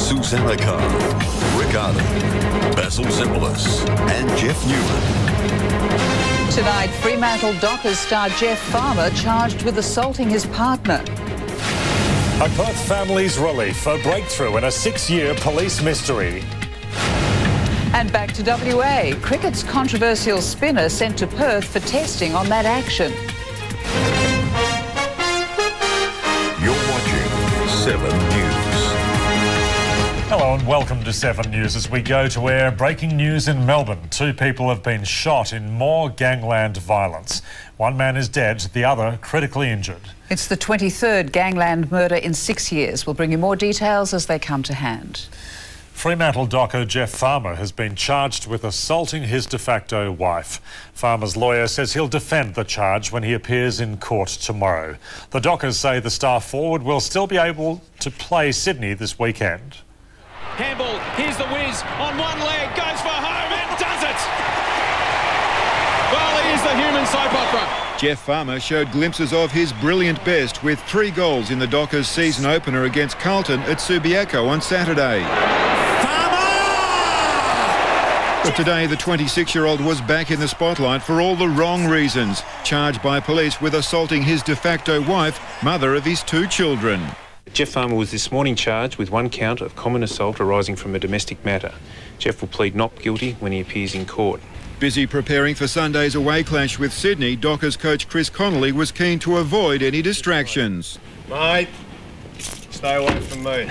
Susannah, Carr, Ardon, Basil, Zempilas and Jeff Newman. Tonight, Fremantle Dockers star Jeff Farmer charged with assaulting his partner. A Perth family's relief, a breakthrough in a 6-year police mystery. And back to WA, cricket's controversial spinner sent to Perth for testing on that action. You're watching 7 News. Hello and welcome to 7 News. As we go to air, breaking news in Melbourne. 2 people have been shot in more gangland violence. 1 man is dead, the other critically injured. It's the 23rd gangland murder in 6 years. We'll bring you more details as they come to hand. Fremantle docker Jeff Farmer has been charged with assaulting his de facto wife. Farmer's lawyer says he'll defend the charge when he appears in court tomorrow. The Dockers say the star forward will still be able to play Sydney this weekend. Handball, here's the whiz, on one leg, goes for home and does it! Well, here's the human soap opera. Jeff Farmer showed glimpses of his brilliant best with 3 goals in the Dockers' season opener against Carlton at Subiaco on Saturday. But today, the 26-year-old was back in the spotlight for all the wrong reasons, charged by police with assaulting his de facto wife, mother of his 2 children. Jeff Farmer was this morning charged with 1 count of common assault arising from a domestic matter. Jeff will plead not guilty when he appears in court. Busy preparing for Sunday's away clash with Sydney, Dockers coach Chris Connolly was keen to avoid any distractions. Mate, stay away from me.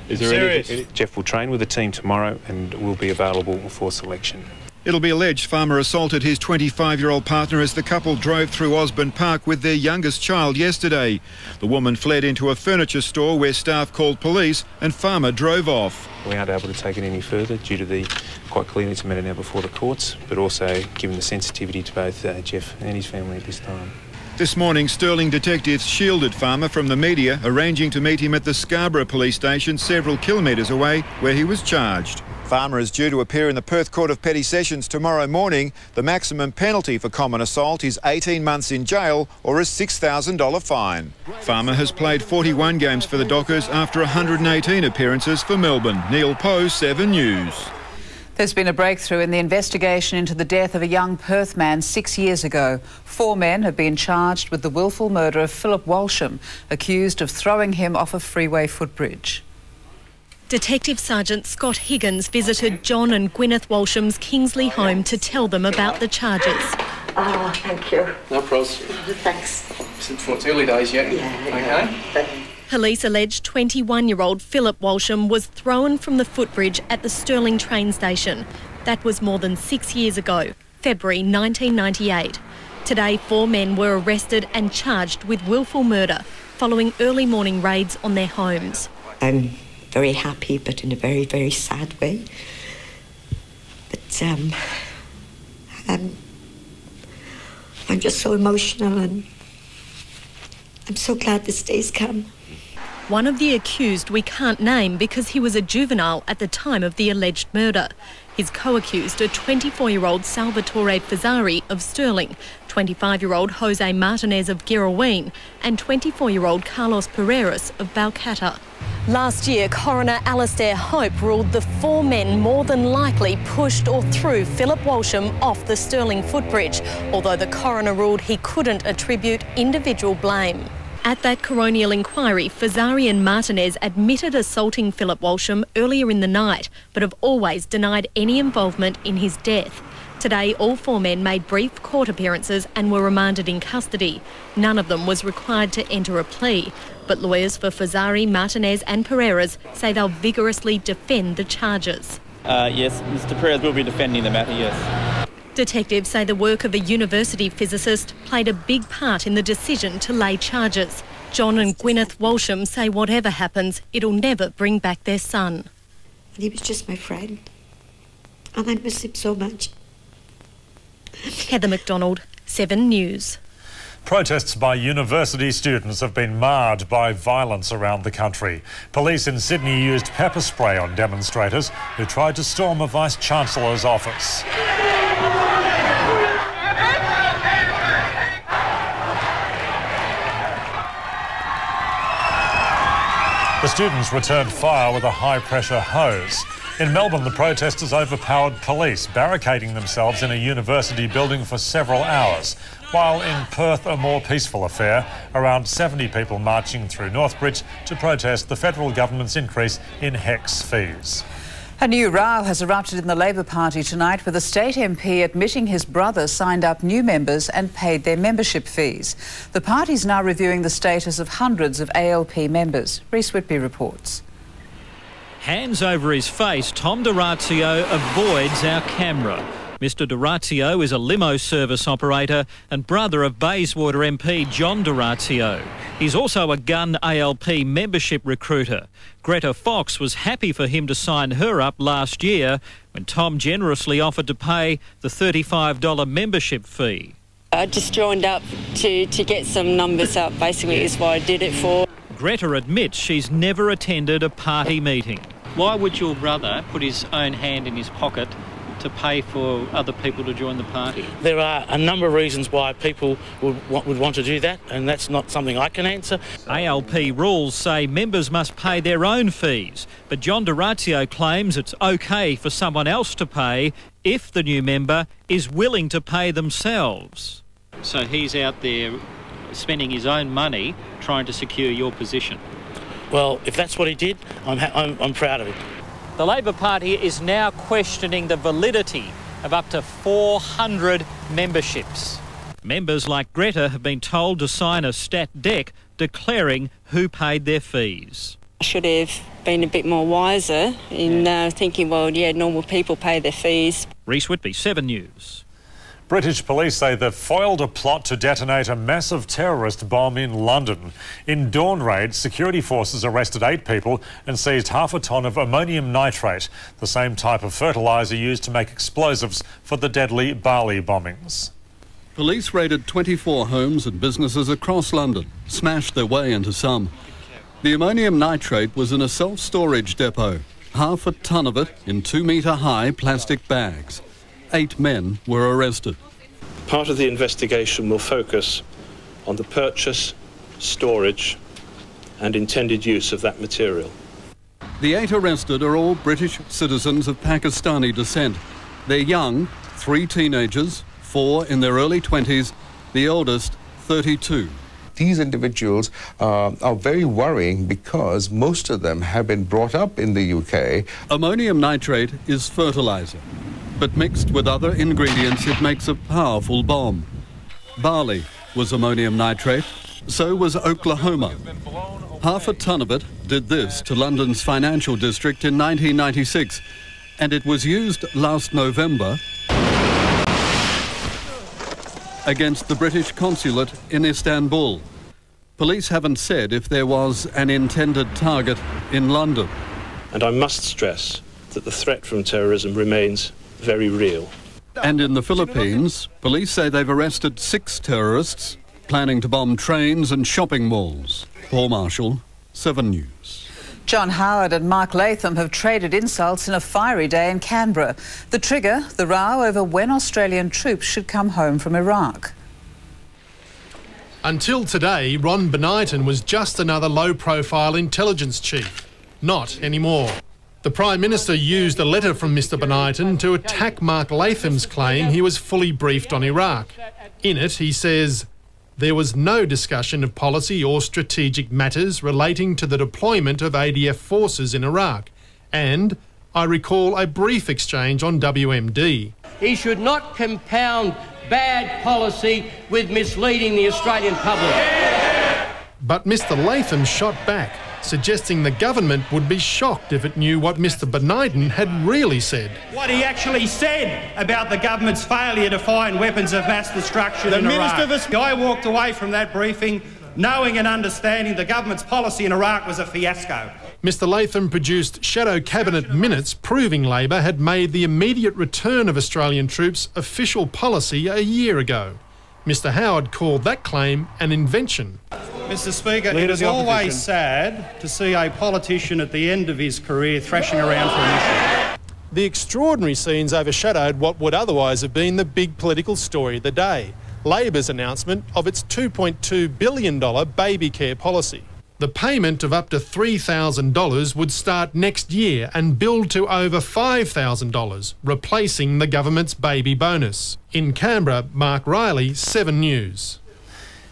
Is there any? Jeff will train with the team tomorrow and will be available for selection. It'll be alleged Farmer assaulted his 25-year-old partner as the couple drove through Osborne Park with their youngest child yesterday. The woman fled into a furniture store where staff called police and Farmer drove off. We aren't able to take it any further due to the quite clearly it's a matter now before the courts, but also given the sensitivity to both Jeff and his family at this time. This morning, Stirling detectives shielded Farmer from the media, arranging to meet him at the Scarborough police station several kilometres away, where he was charged. Farmer is due to appear in the Perth Court of Petty Sessions tomorrow morning. The maximum penalty for common assault is 18 months in jail or a $6,000 fine. Farmer has played 41 games for the Dockers after 118 appearances for Melbourne. Neil Poe, 7 News. There's been a breakthrough in the investigation into the death of a young Perth man 6 years ago. 4 men have been charged with the willful murder of Philip Walsham, accused of throwing him off a freeway footbridge. Detective Sergeant Scott Higgins visited John and Gwyneth Walsham's Kingsley home to tell them about the charges. Oh, thank you. No problems. Thanks. It's early days yet. Yeah. Okay. Police allege 21-year-old Philip Walsham was thrown from the footbridge at the Stirling train station. That was more than 6 years ago, February 1998. Today, 4 men were arrested and charged with willful murder following early morning raids on their homes. I'm very happy, but in a very, very sad way. But I'm just so emotional, and I'm so glad this day's come. One of the accused we can't name because he was a juvenile at the time of the alleged murder. His co-accused, a 24-year-old Salvatore Fazzari of Stirling, 25-year-old Jose Martinez of Girraween and 24-year-old Carlos Pereiras of Balcatta. Last year, coroner Alastair Hope ruled the 4 men more than likely pushed or threw Philip Walsham off the Stirling footbridge, although the coroner ruled he couldn't attribute individual blame. At that coronial inquiry, Fazzari and Martinez admitted assaulting Philip Walsham earlier in the night, but have always denied any involvement in his death. Today, all 4 men made brief court appearances and were remanded in custody. None of them was required to enter a plea, but lawyers for Fazzari, Martinez and Pereiras say they'll vigorously defend the charges. Yes, Mr. Pereiras will be defending the matter, yes. Detectives say the work of a university physicist played a big part in the decision to lay charges. John and Gwyneth Walsham say whatever happens, it'll never bring back their son. And he was just my friend, and I miss him so much. Heather McDonald, 7 News. Protests by university students have been marred by violence around the country. Police in Sydney used pepper spray on demonstrators who tried to storm a Vice-Chancellor's office. The students returned fire with a high-pressure hose. In Melbourne, the protesters overpowered police, barricading themselves in a university building for several hours. While in Perth, a more peaceful affair, around 70 people marching through Northbridge to protest the federal government's increase in HECS fees. A new row has erupted in the Labor Party tonight, with a state MP admitting his brother signed up new members and paid their membership fees. The party's now reviewing the status of hundreds of ALP members. Reece Whitby reports. Hands over his face, Tom D'Orazio avoids our camera. Mr D'Orazio is a limo service operator and brother of Bayswater MP John D'Orazio. He's also a gun ALP membership recruiter. Greta Fox was happy for him to sign her up last year when Tom generously offered to pay the $35 membership fee. I just joined up to get some numbers up, basically is what I did it for. Greta admits she's never attended a party meeting. Why would your brother put his own hand in his pocket to pay for other people to join the party? There are a number of reasons why people would want to do that, and that's not something I can answer. ALP rules say members must pay their own fees, but John D'Orazio claims it's okay for someone else to pay if the new member is willing to pay themselves. So he's out there spending his own money trying to secure your position. Well, if that's what he did, I'm proud of it. The Labor Party is now questioning the validity of up to 400 memberships. Members like Greta have been told to sign a stat dec declaring who paid their fees. I should have been a bit more wiser in thinking, well, yeah, normal people pay their fees. Reece Whitby, 7 News. British police say they've foiled a plot to detonate a massive terrorist bomb in London. In dawn raids, security forces arrested 8 people and seized half a tonne of ammonium nitrate, the same type of fertiliser used to make explosives for the deadly Bali bombings. Police raided 24 homes and businesses across London, smashed their way into some. The ammonium nitrate was in a self-storage depot, half a tonne of it in 2-metre-high plastic bags. 8 men were arrested. Part of the investigation will focus on the purchase, storage and intended use of that material. The 8 arrested are all British citizens of Pakistani descent. They're young, 3 teenagers, 4 in their early 20s, the oldest 32. These individuals are very worrying because most of them have been brought up in the UK. Ammonium nitrate is fertiliser, but mixed with other ingredients it makes a powerful bomb. Bali was ammonium nitrate, so was Oklahoma. Half a tonne of it did this to London's financial district in 1996, and it was used last November against the British consulate in Istanbul. Police haven't said if there was an intended target in London. And I must stress that the threat from terrorism remains very real. And in the Philippines, police say they've arrested 6 terrorists planning to bomb trains and shopping malls. Paul Marshall, 7 News. John Howard and Mark Latham have traded insults in a fiery day in Canberra. The trigger, the row over when Australian troops should come home from Iraq. Until today, Ron Bennington was just another low-profile intelligence chief. Not anymore. The Prime Minister used a letter from Mr Bennington to attack Mark Latham's claim he was fully briefed on Iraq. In it, he says, there was no discussion of policy or strategic matters relating to the deployment of ADF forces in Iraq, and I recall a brief exchange on WMD. He should not compound bad policy with misleading the Australian public. But Mr Latham shot back, suggesting the government would be shocked if it knew what Mr Bennington had really said. What he actually said about the government's failure to find weapons of mass destruction in Iraq. I walked away from that briefing knowing and understanding the government's policy in Iraq was a fiasco. Mr Latham produced shadow cabinet minutes proving Labor had made the immediate return of Australian troops official policy a year ago. Mr Howard called that claim an invention. Mr Speaker, it is always sad to see a politician at the end of his career thrashing around for an issue. The extraordinary scenes overshadowed what would otherwise have been the big political story of the day, Labor's announcement of its $2.2 billion baby care policy. The payment of up to $3,000 would start next year and build to over $5,000, replacing the government's baby bonus. In Canberra, Mark Riley, 7 News.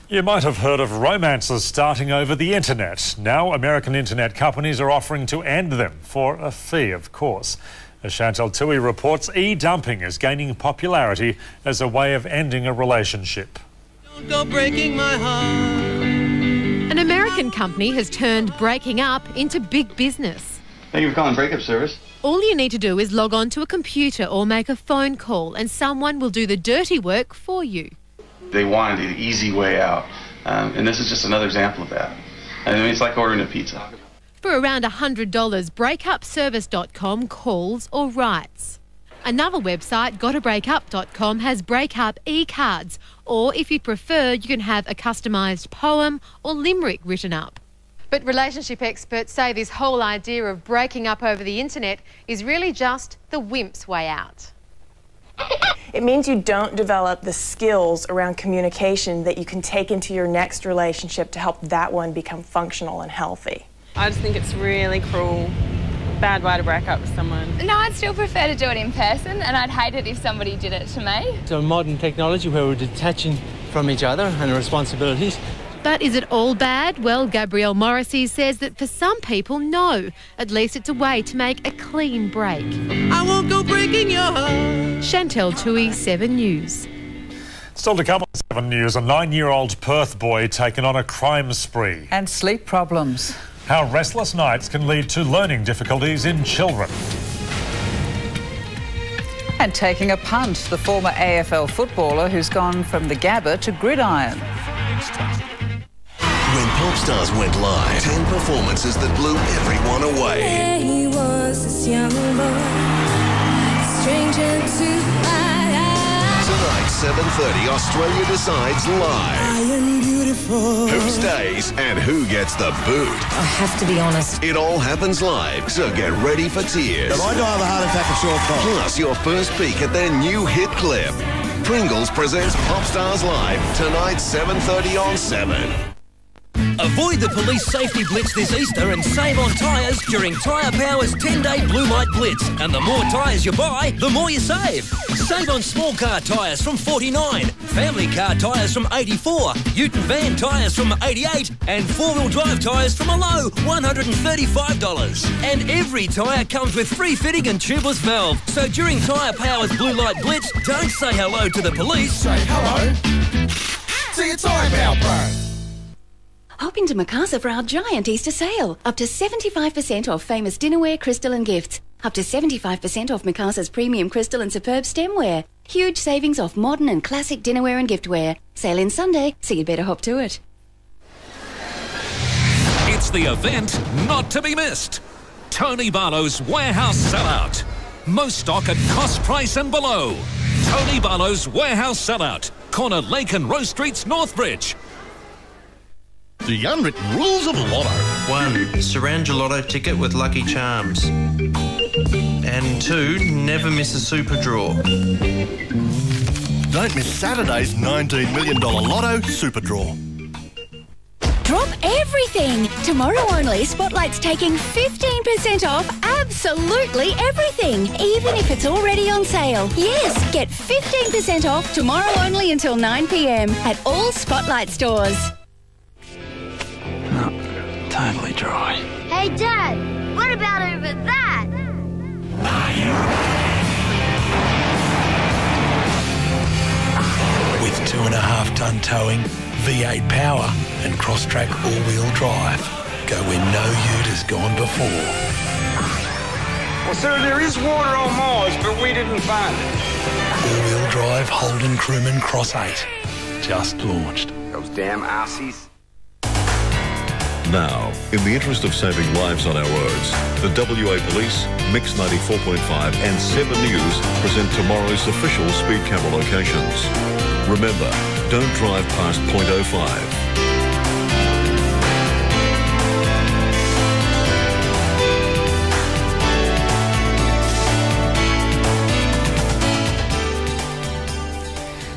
You might have heard of romances starting over the internet. Now American internet companies are offering to end them for a fee, of course. As Chantal Tui reports, e-dumping is gaining popularity as a way of ending a relationship. Don't go breaking my heart. An American company has turned breaking up into big business. Thank you for calling Breakup Service. All you need to do is log on to a computer or make a phone call and someone will do the dirty work for you. They wanted the easy way out, and this is just another example of that. I mean, it's like ordering a pizza. For around $100, breakupservice.com calls or writes. Another website, gottabreakup.com, has breakup e-cards, or if you prefer, you can have a customised poem or limerick written up. But relationship experts say this whole idea of breaking up over the internet is really just the wimp's way out. It means you don't develop the skills around communication that you can take into your next relationship to help that one become functional and healthy. I just think it's really cruel. Bad way to break up with someone. No, I'd still prefer to do it in person, and I'd hate it if somebody did it to me. So modern technology where we're detaching from each other and our responsibilities. But is it all bad? Well, Gabrielle Morrissey says that for some people, no. At least it's a way to make a clean break. I won't go breaking your heart. Chantal Tui, 7 News. Still to come on 7 News, a 9-year-old Perth boy taken on a crime spree. And sleep problems. How restless nights can lead to learning difficulties in children. And taking a punt, the former AFL footballer who's gone from the Gabba to gridiron. When pop stars went live, 10 performances that blew everyone away. He was this young boy, stranger to my eyes. Tonight, 7:30, Australia decides live. I am beautiful. Who stays and who gets the boot? I have to be honest. It all happens live, so get ready for tears. If I don't have a heart attack, it's your fault. Plus, your first peek at their new hit clip. Pringles presents Pop Stars Live, tonight, 7:30 on 7. Avoid the police safety blitz this Easter and save on tyres during Tyre Power's 10-day Blue Light Blitz. And the more tyres you buy, the more you save. Save on small car tyres from $49, family car tyres from $84, ute and van tyres from $88, and four-wheel drive tyres from a low $135. And every tyre comes with free fitting and tubeless valve. So during Tyre Power's Blue Light Blitz, don't say hello to the police. Say hello to your Tyre Power Pro. Hop into Mikasa for our giant Easter sale. Up to 75% off famous dinnerware, crystal and gifts. Up to 75% off Mikasa's premium crystal and superb stemware. Huge savings off modern and classic dinnerware and giftware. Sale in Sunday, so you'd better hop to it. It's the event not to be missed. Tony Barlow's Warehouse Sellout. Most stock at cost price and below. Tony Barlow's Warehouse Sellout. Corner Lake and Rose Streets, Northbridge. The unwritten rules of Lotto. 1. Surround your Lotto ticket with Lucky Charms. And 2. Never miss a super draw. Don't miss Saturday's $19 million Lotto super draw. Drop everything! Tomorrow only, Spotlight's taking 15% off absolutely everything, even if it's already on sale. Yes, get 15% off tomorrow only until 9 p.m. at all Spotlight stores. Totally dry. Hey, Dad, what about over that? With 2.5-ton towing, V8 power and cross-track all-wheel drive. Go where no ute has gone before. Well, sir, there is water on Mars, but we didn't find it. All-wheel drive Holden Crewman Cross 8. Just launched. Those damn Aussies. Now, in the interest of saving lives on our roads, the WA Police, Mix 94.5 and 7 News present tomorrow's official speed camera locations. Remember, don't drive past .05.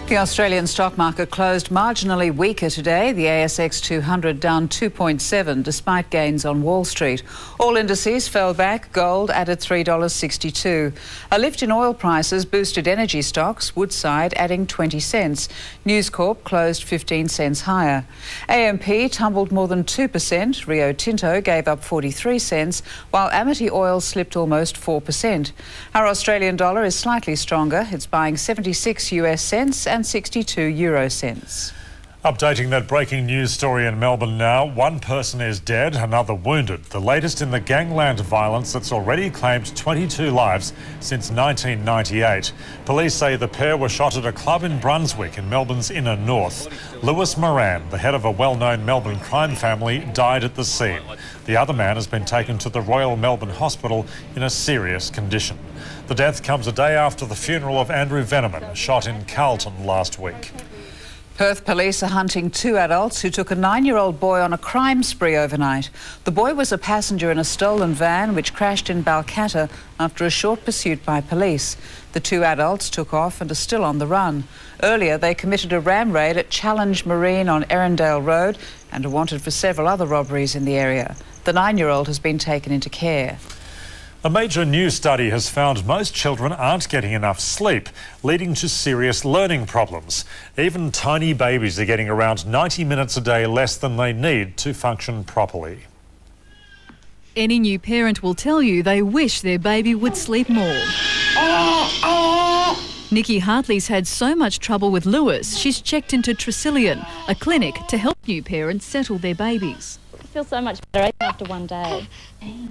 The Australian stock market closed marginally weaker today. The ASX 200 down 2.7 despite gains on Wall Street. All indices fell back. Gold added $3.62. A lift in oil prices boosted energy stocks, Woodside adding 20 cents. News Corp closed 15 cents higher. AMP tumbled more than 2%. Rio Tinto gave up 43 cents, while Amity Oil slipped almost 4%. Our Australian dollar is slightly stronger. It's buying 76 US cents and 62 euro cents. Updating that breaking news story in Melbourne now. One person is dead, another wounded. The latest in the gangland violence that's already claimed 22 lives since 1998. Police say the pair were shot at a club in Brunswick in Melbourne's inner north. Lewis Moran, the head of a well-known Melbourne crime family, died at the scene. The other man has been taken to the Royal Melbourne Hospital in a serious condition. The death comes a day after the funeral of Andrew Veneman, shot in Carlton last week. Perth police are hunting two adults who took a 9-year-old boy on a crime spree overnight. The boy was a passenger in a stolen van which crashed in Balcatta after a short pursuit by police. The two adults took off and are still on the run. Earlier, they committed a ram raid at Challenge Marine on Erindale Road and are wanted for several other robberies in the area. The 9-year-old has been taken into care. A major new study has found most children aren't getting enough sleep, leading to serious learning problems. Even tiny babies are getting around 90 minutes a day less than they need to function properly. Any new parent will tell you they wish their baby would sleep more. Nikki Hartley's had so much trouble with Lewis, she's checked into Tresillian, a clinic to help new parents settle their babies. I feel so much better after one day.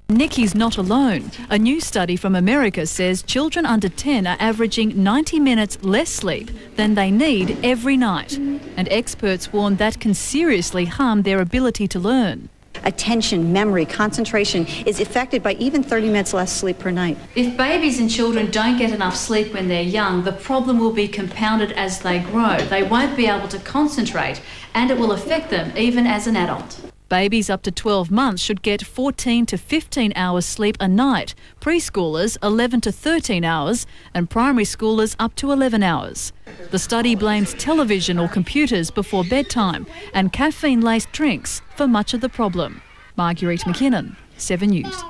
Nikki's not alone. A new study from America says children under 10 are averaging 90 minutes less sleep than they need every night. And experts warn that can seriously harm their ability to learn. Attention, memory, concentration is affected by even 30 minutes less sleep per night. If babies and children don't get enough sleep when they're young, the problem will be compounded as they grow. They won't be able to concentrate, and it will affect them even as an adult. Babies up to 12 months should get 14 to 15 hours sleep a night, preschoolers 11 to 13 hours and primary schoolers up to 11 hours. The study blames television or computers before bedtime and caffeine-laced drinks for much of the problem. Marguerite McKinnon, 7 News.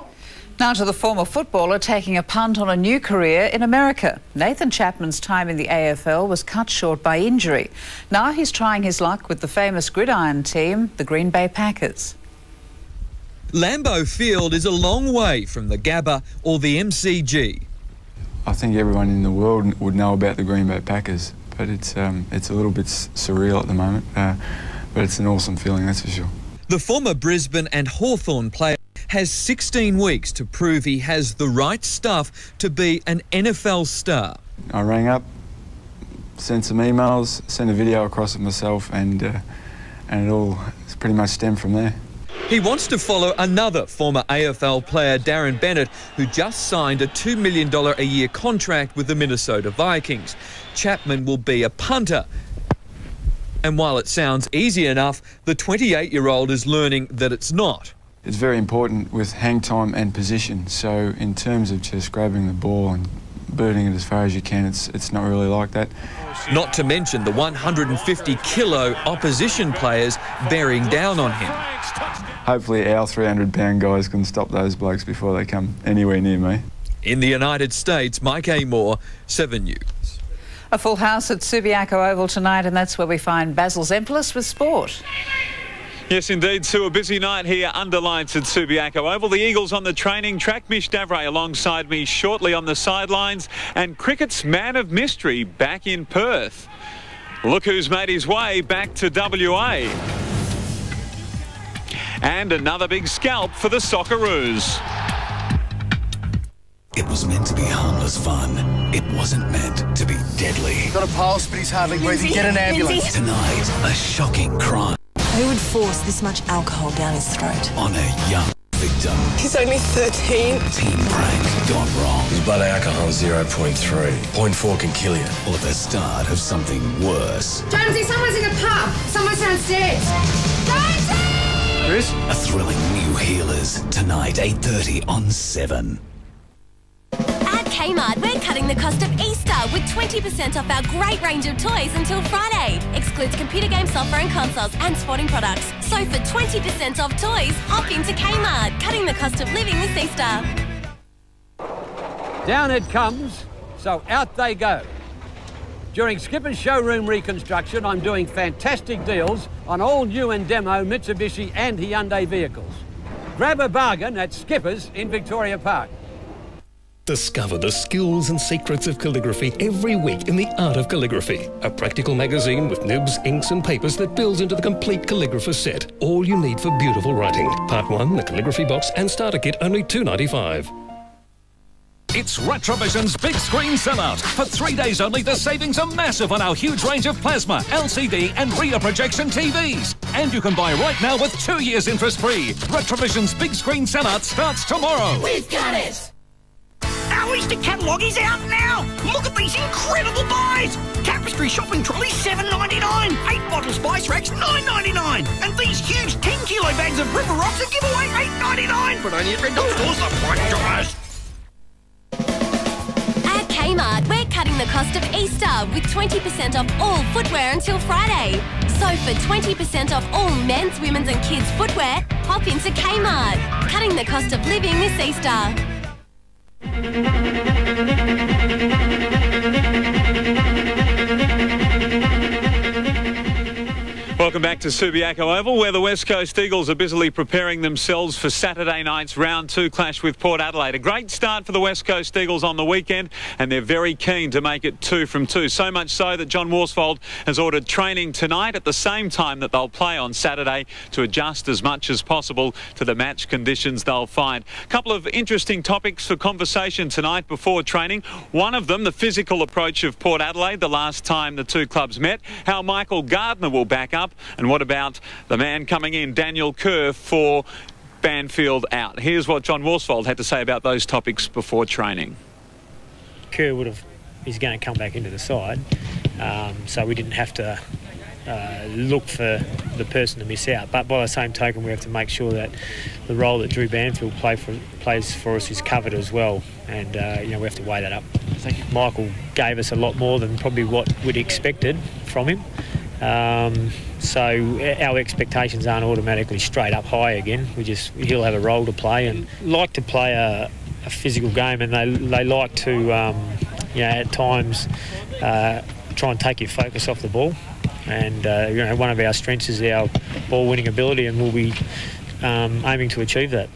Now to the former footballer taking a punt on a new career in America. Nathan Chapman's time in the AFL was cut short by injury. Now he's trying his luck with the famous gridiron team, the Green Bay Packers. Lambeau Field is a long way from the Gabba or the MCG. I think everyone in the world would know about the Green Bay Packers, but it's a little bit surreal at the moment, but it's an awesome feeling, that's for sure. The former Brisbane and Hawthorn player has 16 weeks to prove he has the right stuff to be an NFL star. I rang up, sent some emails, sent a video across it myself, and it all pretty much stemmed from there. He wants to follow another former AFL player, Darren Bennett, who just signed a $2 million a year contract with the Minnesota Vikings. Chapman will be a punter. And while it sounds easy enough, the 28-year-old is learning that it's not. It's very important with hang time and position. So in terms of just grabbing the ball and birding it as far as you can, it's not really like that. Not to mention the 150-kilo opposition players bearing down on him. Hopefully our 300-pound guys can stop those blokes before they come anywhere near me. In the United States, Mike A. Moore, 7 News. A full house at Subiaco Oval tonight, and that's where we find Basil Zempilas with sport. Yes, indeed, Sue. A busy night here under lights at Subiaco Oval. The Eagles on the training track. Mish Davray alongside me shortly on the sidelines. And cricket's man of mystery back in Perth. Look who's made his way back to WA. And another big scalp for the Socceroos. It was meant to be harmless fun. It wasn't meant to be deadly. Got a pulse, but he's hardly breathing. Get an ambulance. Tonight, a shocking crime. Who would force this much alcohol down his throat? On a young victim. He's only 13. Team prank gone wrong. His blood alcohol 0.3. 0.4 can kill you. Or the start of something worse. Jonesy, someone's in the pub. Someone's downstairs. Jonesy! Chris? A thrilling new Healers. Tonight, 8:30 on 7. Kmart, we're cutting the cost of Easter with 20% off our great range of toys until Friday. Excludes computer game software and consoles and sporting products. So for 20% off toys, hop into Kmart, cutting the cost of living this Easter. Down it comes, so out they go. During Skipper's showroom reconstruction, I'm doing fantastic deals on all new and demo Mitsubishi and Hyundai vehicles. Grab a bargain at Skipper's in Victoria Park. Discover the skills and secrets of calligraphy every week in The Art of Calligraphy, a practical magazine with nibs, inks and papers that builds into the complete calligrapher set. All you need for beautiful writing. Part 1, the calligraphy box and starter kit, only $2.95. It's Retrovision's big screen sellout. For 3 days only, the savings are massive on our huge range of plasma, LCD and rear projection TVs. And you can buy right now with 2 years interest-free. Retrovision's big screen sellout starts tomorrow. We've got it! Our Easter catalogue is out now! Look at these incredible buys! Tapestry shopping trolley, $7.99. 8 bottle spice racks, $9.99. And these huge 10-kilo bags of River Rocks are giveaway, $8.99. But only at Red Dot stores, the price guys. At Kmart, we're cutting the cost of Easter with 20% off all footwear until Friday. So for 20% off all men's, women's and kids' footwear, hop into Kmart, cutting the cost of living this Easter. Welcome back to Subiaco Oval, where the West Coast Eagles are busily preparing themselves for Saturday night's round 2 clash with Port Adelaide. A great start for the West Coast Eagles on the weekend, and they're very keen to make it 2 from 2. So much so that John Worsfold has ordered training tonight at the same time that they'll play on Saturday to adjust as much as possible to the match conditions they'll find. A couple of interesting topics for conversation tonight before training. One of them, the physical approach of Port Adelaide the last time the two clubs met, how Michael Gardner will back up, and what about the man coming in, Daniel Carr, for Banfield out. Here's what John Worsfold had to say about those topics before training. Carr is going to come back into the side, so we didn't have to look for the person to miss out. But by the same token, we have to make sure that the role that Drew Banfield plays for us is covered as well, and we have to weigh that up. Michael gave us a lot more than probably what we'd expected from him. So our expectations aren't automatically straight up high again. He'll have a role to play, and like to play a physical game, and they like to at times try and take your focus off the ball. And one of our strengths is our ball winning ability, and we'll be aiming to achieve that.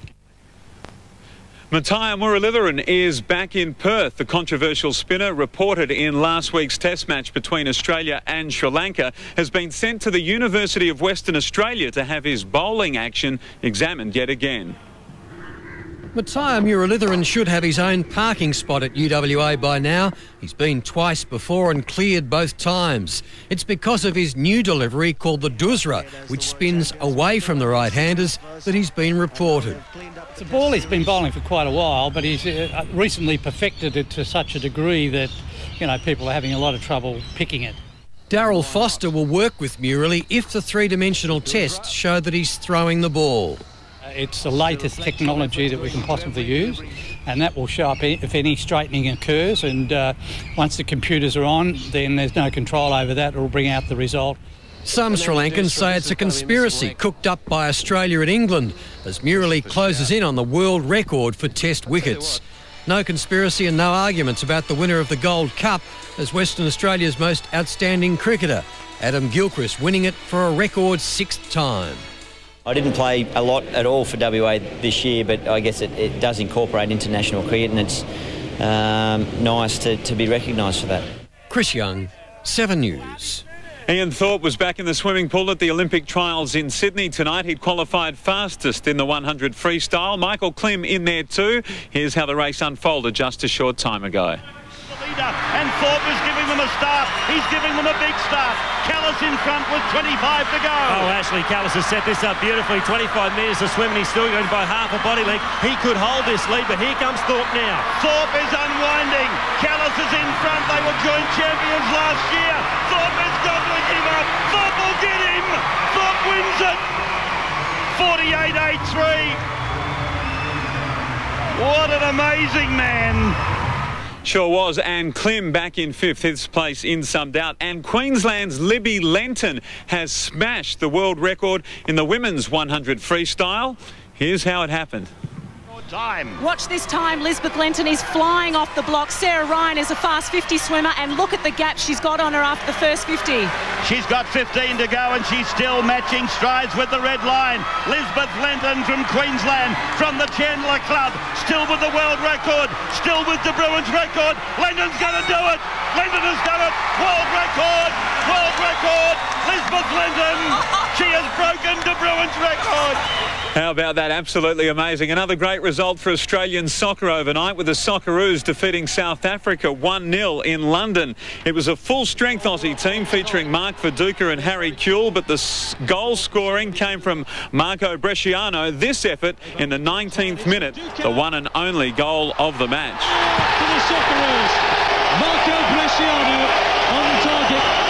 Matthias Muralitharan is back in Perth. The controversial spinner, reported in last week's test match between Australia and Sri Lanka, has been sent to the University of Western Australia to have his bowling action examined yet again. Matthias Muralitharan should have his own parking spot at UWA by now. He's been twice before and cleared both times. It's because of his new delivery called the Dusra, which spins away from the right-handers, that he's been reported. It's a ball he's been bowling for quite a while, but he's recently perfected it to such a degree that, people are having a lot of trouble picking it. Darryl Foster will work with Murali if the three-dimensional tests show that he's throwing the ball. It's the latest technology that we can possibly use, and that will show up if any straightening occurs, and once the computers are on, then there's no control over that. It will bring out the result. Some Sri Lankans say it's a conspiracy cooked up by Australia and England as Murali closes in on the world record for test wickets. No conspiracy and no arguments about the winner of the Gold Cup as Western Australia's most outstanding cricketer, Adam Gilchrist, winning it for a record 6th time. I didn't play a lot at all for WA this year, but I guess it does incorporate international cricket, and it's nice to be recognised for that. Chris Young, 7 News. Ian Thorpe was back in the swimming pool at the Olympic trials in Sydney tonight. He'd qualified fastest in the 100 freestyle. Michael Klim in there too. Here's how the race unfolded just a short time ago. And Thorpe is giving them a start. He's giving them a big start. Callis in front with 25 to go. Oh, Ashley Callis has set this up beautifully. 25 metres to swim, and he's still going by half a body length. He could hold this lead, but here comes Thorpe now. Thorpe is unwinding. Callis is in front. They were joint champions last year. Thorpe is gobbling him up. Thorpe will get him. Thorpe wins it. 48.83. What an amazing man. Sure was. And Klim back in 5th, his place in some doubt. And Queensland's Libby Lenton has smashed the world record in the women's 100 freestyle. Here's how it happened. Watch this time. Lisbeth Lenton is flying off the block. Sarah Ryan is a fast 50 swimmer, and look at the gap she's got on her after the first 50. She's got 15 to go, and she's still matching strides with the red line. Lisbeth Lenton from Queensland, from the Chandler Club, still with the world record, still with De Bruyn's record. Lenton's going to do it. Lenton has done it. World record. World record. Lisbeth Lenton. She has broken De Bruyn's record. How about that? Absolutely amazing. Another great result for Australian soccer overnight, with the Socceroos defeating South Africa 1-0 in London. It was a full-strength Aussie team featuring Mark Viduka and Harry Kuehl, but the goal scoring came from Marco Bresciano. This effort in the 19th minute, the one and only goal of the match. For the Socceroos, Marco Bresciano on target.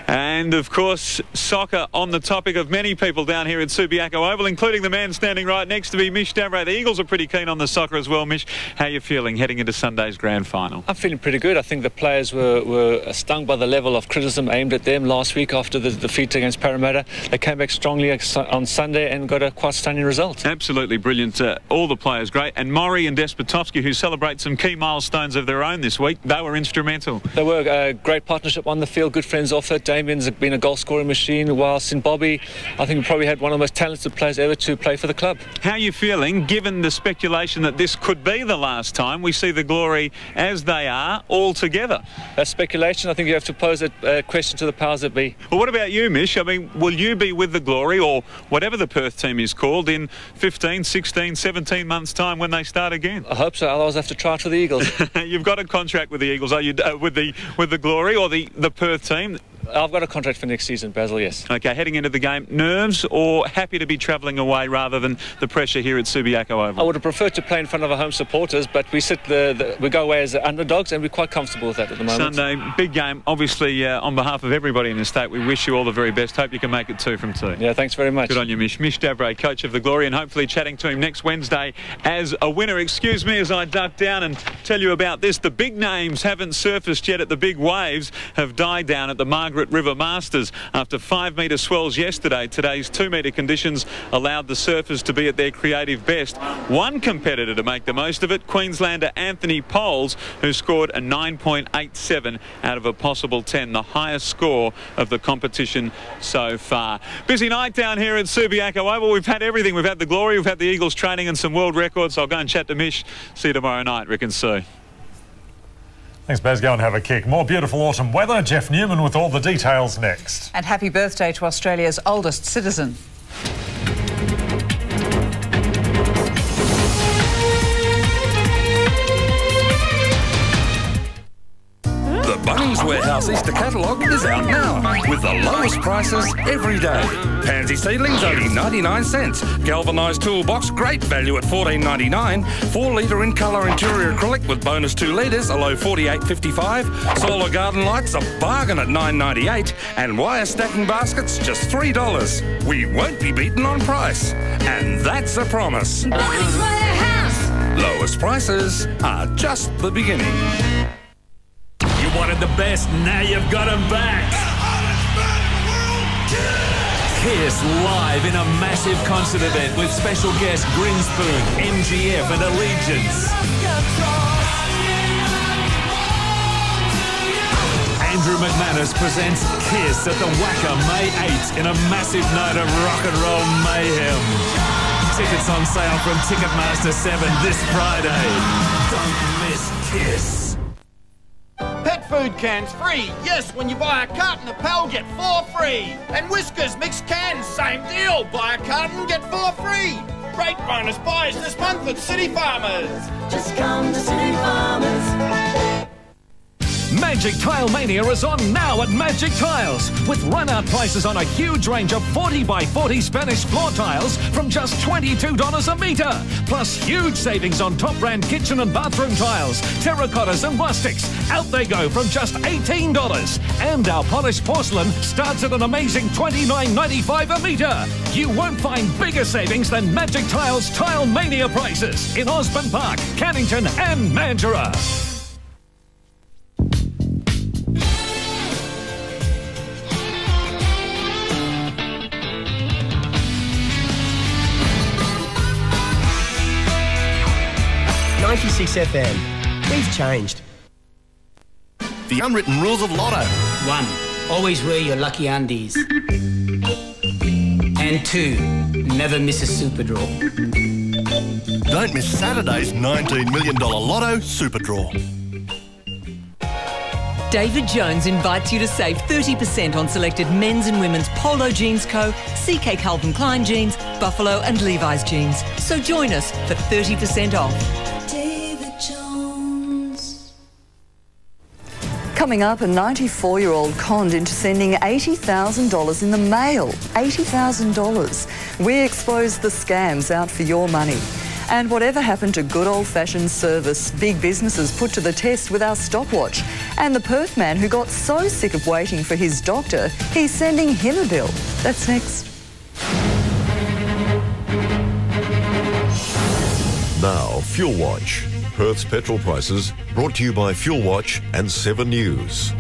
And, of course, soccer on the topic of many people down here at Subiaco Oval, including the man standing right next to me, Mish Davray. The Eagles are pretty keen on the soccer as well. Mish, how are you feeling heading into Sunday's grand final? I'm feeling pretty good. I think the players were stung by the level of criticism aimed at them last week after the defeat against Parramatta. They came back strongly on Sunday and got a quite stunning result. Absolutely brilliant. All the players great. And Maury and Despotovsky, who celebrate some key milestones of their own this week, they were instrumental. They were a great partnership on the field, good friends off it. Damien's been a goal scoring machine, whilst in Bobby, I think we probably had one of the most talented players ever to play for the club. How are you feeling, given the speculation that this could be the last time we see the Glory as they are all together? That's speculation. I think you have to pose a question to the powers that be. Well, what about you, Mish? I mean, will you be with the Glory, or whatever the Perth team is called, in 15, 16, 17 months' time when they start again? I hope so. Otherwise I have to try for the Eagles. You've got a contract with the Eagles, are you, with the Glory or the Perth team? I've got a contract for next season, Basil, yes. OK, heading into the game, nerves or happy to be travelling away rather than the pressure here at Subiaco Oval? I would have preferred to play in front of our home supporters, but we go away as underdogs, and we're quite comfortable with that at the moment. Sunday, big game. Obviously, on behalf of everybody in the state, we wish you all the very best. Hope you can make it 2 from 2. Yeah, thanks very much. Good on you, Mish. Mish Davray, coach of the Glory, and hopefully chatting to him next Wednesday as a winner. Excuse me as I duck down and tell you about this. The big names haven't surfaced yet at the big waves, have died down at the Margaret River Masters after 5-metre swells yesterday. Today's 2-metre conditions allowed the surfers to be at their creative best. One competitor to make the most of it, Queenslander Anthony Poles, who scored a 9.87 out of a possible 10, the highest score of the competition so far. Busy night down here at Subiaco Oval. We've had everything. We've had the Glory, we've had the Eagles training and some world records. I'll go and chat to Mish. See you tomorrow night, Rick and Sue. Thanks, Baz. Go and have a kick. More beautiful autumn weather. Jeff Newman with all the details next. And happy birthday to Australia's oldest citizen. The Bunnings Warehouse Easter catalogue is out now with the lowest prices every day. Pansy seedlings only 99 cents. Galvanised toolbox, great value at $14.99. 4 litre in colour interior acrylic with bonus 2 litres, a low $48.55. Solar garden lights, a bargain at $9.98. And wire stacking baskets, just $3. We won't be beaten on price. And that's a promise. Bunnings Warehouse! Lowest prices are just the beginning. You wanted the best, now you've got them back. Kiss live in a massive concert event with special guests Grinspoon, MGF and Allegiance. Andrew McManus presents Kiss at the Wacker May 8 in a massive night of rock and roll mayhem. Tickets on sale from Ticketmaster 7 this Friday. Don't miss Kiss. Pet food cans free. Yes, when you buy a carton of Pal, get 4 free. And Whiskers mixed cans, same deal. Buy a carton, get 4 free. Great bonus buys this month at City Farmers. Just come to City Farmers. Magic Tile Mania is on now at Magic Tiles, with run-out prices on a huge range of 40 by 40 Spanish floor tiles from just $22 a metre, plus huge savings on top-brand kitchen and bathroom tiles, terracottas and rustics. Out they go from just $18. And our polished porcelain starts at an amazing $29.95 a metre. You won't find bigger savings than Magic Tiles Tile Mania prices in Osborne Park, Cannington and Mandurah. FM. We've changed. The unwritten rules of Lotto. 1. Always wear your lucky undies. And 2. Never miss a super draw. Don't miss Saturday's $19 million Lotto Super Draw. David Jones invites you to save 30% on selected men's and women's Polo Jeans Co., CK Calvin Klein jeans, Buffalo and Levi's jeans. So join us for 30% off. David Jones. Coming up, a 94-year-old conned into sending $80,000 in the mail. $80,000. We expose the scams out for your money. And whatever happened to good old-fashioned service? Big businesses put to the test with our stopwatch. And the Perth man who got so sick of waiting for his doctor, he's sending him a bill. That's next. Now, Fuel Watch. Perth's petrol prices, brought to you by Fuel Watch and 7 News.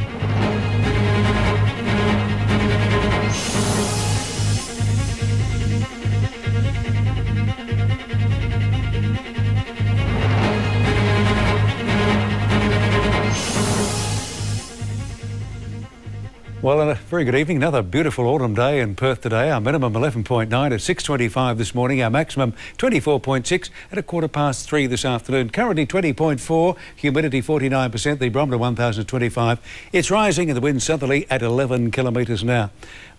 Well, a very good evening. Another beautiful autumn day in Perth today. Our minimum 11.9 at 6:25 this morning. Our maximum 24.6 at 3:15 this afternoon. Currently 20.4, humidity 49%, the barometer 1,025. It's rising and the wind southerly at 11 kilometres an hour.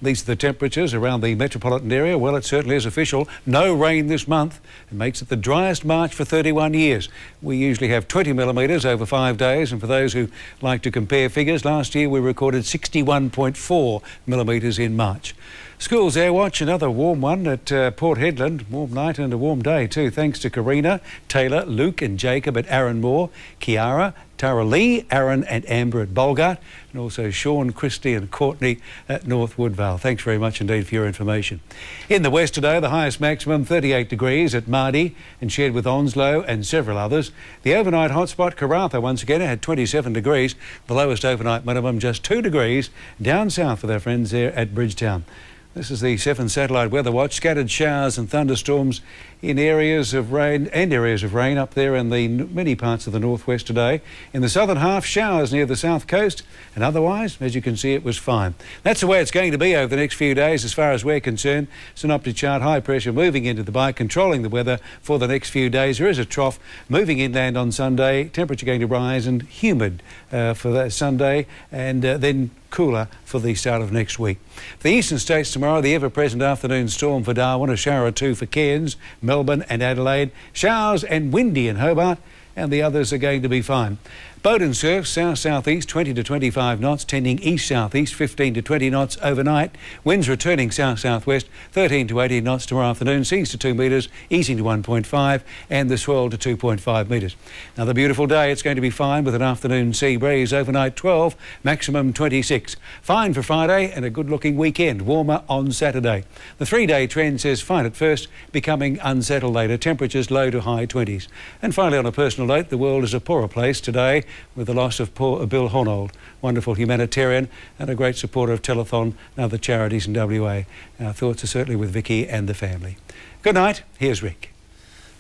These are the temperatures around the metropolitan area. Well, it certainly is official. No rain this month. It makes it the driest March for 31 years. We usually have 20 millimetres over 5 days. And for those who like to compare figures, last year we recorded 61.4 millimetres in March. Schools Air Watch, another warm one at Port Hedland. Warm night and a warm day too, thanks to Karina, Taylor, Luke and Jacob at Aaron Moore, Kiara, Tara Lee, Aaron and Amber at Bolgart, and also Sean, Christy and Courtney at North Woodvale. Thanks very much indeed for your information. In the west today, the highest maximum 38 degrees at Mardi and shared with Onslow and several others. The overnight hotspot, Karratha, once again had 27 degrees. The lowest overnight minimum just 2 degrees down south with our friends there at Bridgetown. This is the 7 Satellite Weather Watch. Scattered showers and thunderstorms in areas of rain up there in the many parts of the northwest today. In the southern half, showers near the south coast, and otherwise, as you can see, it was fine. That's the way it's going to be over the next few days as far as we're concerned. Synoptic chart, high pressure moving into the Bight, controlling the weather for the next few days. There is a trough moving inland on Sunday. Temperature going to rise and humid for that Sunday, and then cooler for the start of next week. For the eastern states tomorrow, the ever-present afternoon storm for Darwin, a shower or two for Cairns, Melbourne and Adelaide, showers and windy in Hobart, and the others are going to be fine. Boat and surf, south-southeast 20 to 25 knots, tending east-southeast 15 to 20 knots overnight. Winds returning south-southwest 13 to 18 knots tomorrow afternoon. Seas to 2 metres, easing to 1.5 and the swell to 2.5 metres. Another beautiful day. It's going to be fine with an afternoon sea breeze. Overnight 12, maximum 26. Fine for Friday and a good-looking weekend. Warmer on Saturday. The 3-day trend says fine at first, becoming unsettled later. Temperatures low to high 20s. And finally, on a personal note, the world is a poorer place today with the loss of poor Bill Honold, wonderful humanitarian and a great supporter of Telethon and other charities in WA. Our thoughts are certainly with Vicky and the family. Good night. Here's Rick.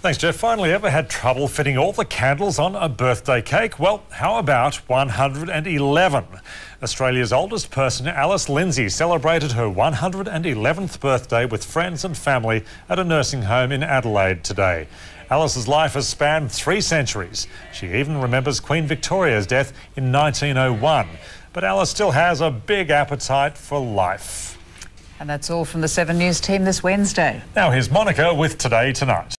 Thanks, Jeff. Finally, ever had trouble fitting all the candles on a birthday cake? Well, how about 111? Australia's oldest person, Alice Lindsay, celebrated her 111th birthday with friends and family at a nursing home in Adelaide today. Alice's life has spanned 3 centuries. She even remembers Queen Victoria's death in 1901. But Alice still has a big appetite for life. And that's all from the 7 News team this Wednesday. Now here's Monika with Today Tonight.